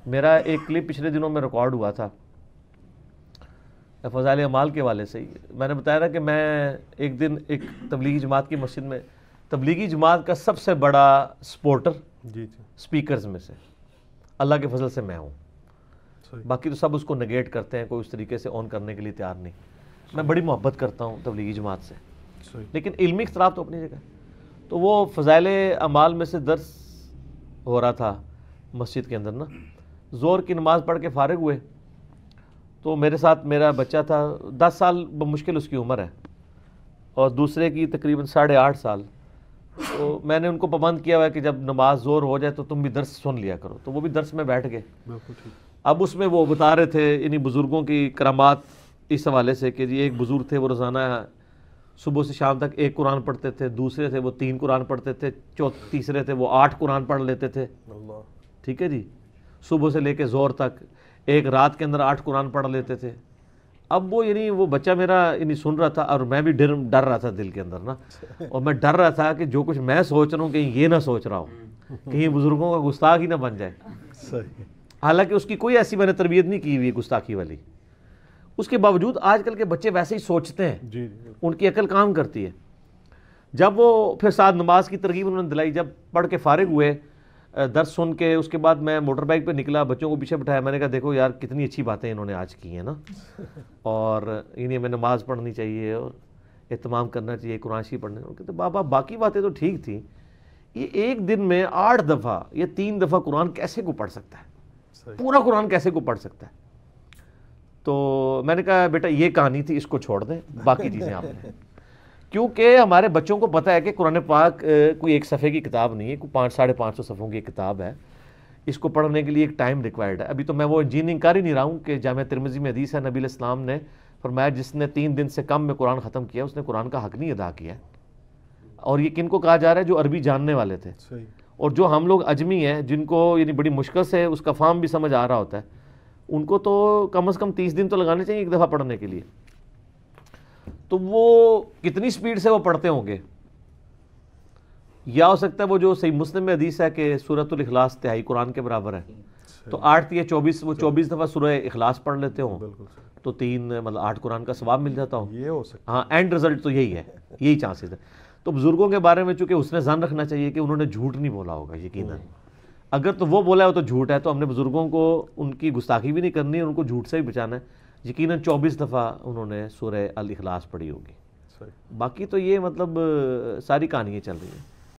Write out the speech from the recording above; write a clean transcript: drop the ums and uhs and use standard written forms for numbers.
میرا ایک کلپ پچھلے دنوں میں ریکارڈ ہوا تھا فضائل اعمال کے والے سے ہی. میں نے بتایا نا کہ میں ایک دن ایک تبلیغی جماعت کی مسجد میں, تبلیغی جماعت کا سب سے بڑا سپورٹر سپیکرز میں سے اللہ کے فضل سے میں ہوں, باقی تو سب اس کو نگیٹ کرتے ہیں, کوئی اس طریقے سے آن کرنے کے لیے تیار نہیں. میں بڑی محبت کرتا ہوں تبلیغی جماعت سے, لیکن علمی اختلاف تو اپنی جگہ. تو وہ فضائل اعمال میں سے درس ہو رہا تھا مسجد کے اندر نا, زور کی نماز پڑھ کے فارغ ہوئے تو میرے ساتھ میرا بچہ تھا, 10 سال بمشکل اس کی عمر ہے, اور دوسرے کی تقریباً 8.5 سال. تو میں نے ان کو پابند کیا ہوا ہے کہ جب نماز زور ہو جائے تو تم بھی درس سن لیا کرو, تو وہ بھی درس میں بیٹھ گئے. اب اس میں وہ بتا رہے تھے انہی بزرگوں کی کرامات اس حوالے سے کہ جی ایک بزرگ تھے وہ روزانہ صبح سے شام تک 1 قرآن پڑھتے تھے, دوسرے تھے وہ 3 قرآن پڑھتے تھے, تیسرے تھے وہ 8 قرآن پڑھ لیتے تھے. ٹھیک ہے جی, صبح سے لے کے زور تک, ایک رات کے اندر 8 قرآن پڑھ لیتے تھے. اب وہ یعنی وہ بچہ میرا یعنی سن رہا تھا, اور میں بھی ڈر رہا تھا دل کے اندر نا, اور میں ڈر رہا تھا کہ جو کچھ میں سوچ رہا ہوں کہیں یہ نہ سوچ رہا ہوں, کہیں بزرگوں کا گستاخ ہی نہ بن جائے. حالانکہ اس کی کوئی ایسی میں نے تربیت نہیں کی ہوئی گستاخی والی. اس کے باوجود آج کل کے بچے ویسے ہی سوچتے ہیں, ان کی عقل کام کرتی ہے. جب وہ پھر ساتھ نماز کی ترغیب انہوں نے دلائی, جب پڑھ کے فارغ ہوئے درس سن کے, اس کے بعد میں موٹر بائک پہ نکلا, بچوں کو پیچھے بٹھایا, میں نے کہا دیکھو یار کتنی اچھی باتیں انہوں نے آج کی ہیں نا, اور انہیں ہمیں نماز پڑھنی چاہیے اور اہتمام کرنا چاہیے قرآن شریف پڑھنے. کہتے بابا باقی باتیں تو ٹھیک تھیں, یہ ایک دن میں 8 دفعہ یا 3 دفعہ قرآن کیسے کو پڑھ سکتا ہے, پورا قرآن کیسے کو پڑھ سکتا ہے. تو میں نے کہا بیٹا یہ کہانی تھی, اس کو چھوڑ دیں, باقی چیزیں آپ نے, کیونکہ ہمارے بچوں کو پتہ ہے کہ قرآن پاک کوئی ایک صفحے کی کتاب نہیں ہے, کوئی 500-550 صفحوں کی ایک کتاب ہے. اس کو پڑھنے کے لیے ایک ٹائم ریکوائرڈ ہے. ابھی تو میں وہ انجینئرنگ کر ہی نہیں رہا ہوں کہ جامعہ ترمذی میں حدیث ہے, نبی علیہ السلام نے فرمایا جس نے 3 دن سے کم میں قرآن ختم کیا اس نے قرآن کا حق نہیں ادا کیا. اور یہ کن کو کہا جا رہا ہے؟ جو عربی جاننے والے تھے. اور جو ہم لوگ اجمی ہیں جن کو یعنی بڑی مشکل سے اس کا فارم بھی سمجھ آ رہا ہوتا ہے, ان کو تو کم از کم 30 دن تو لگانے چاہیے ایک دفعہ پڑھنے کے لیے. تو وہ کتنی سپیڈ سے وہ پڑھتے ہوں گے, یا ہو سکتا ہے وہ جو صحیح مسلم میں حدیث ہے کہ سورۃ الاخلاص 3 قرآن کے برابر ہے, تو 8 یا 24 وہ 24 دفعہ سورہ اخلاص پڑھ لیتے ہوں, تو 3 مطلب 8 قرآن کا ثواب مل جاتا ہوں. یہ ہو سکتا ہاں, اینڈ رزلٹ تو یہی ہے, یہی چانسز ہے. تو بزرگوں کے بارے میں چونکہ حسن ظن رکھنا چاہیے کہ انہوں نے جھوٹ نہیں بولا ہوگا یقیناً. اگر تو وہ بولا ہو تو جھوٹ ہے, تو ہم نے بزرگوں کو ان کی گستاخی بھی نہیں کرنی, ان کو جھوٹ سے بھی بچانا ہے. یقیناً 24 دفعہ انہوں نے سورہ الاخلاص پڑھی ہوگی. باقی تو یہ مطلب ساری کہانیاں چل رہی ہیں.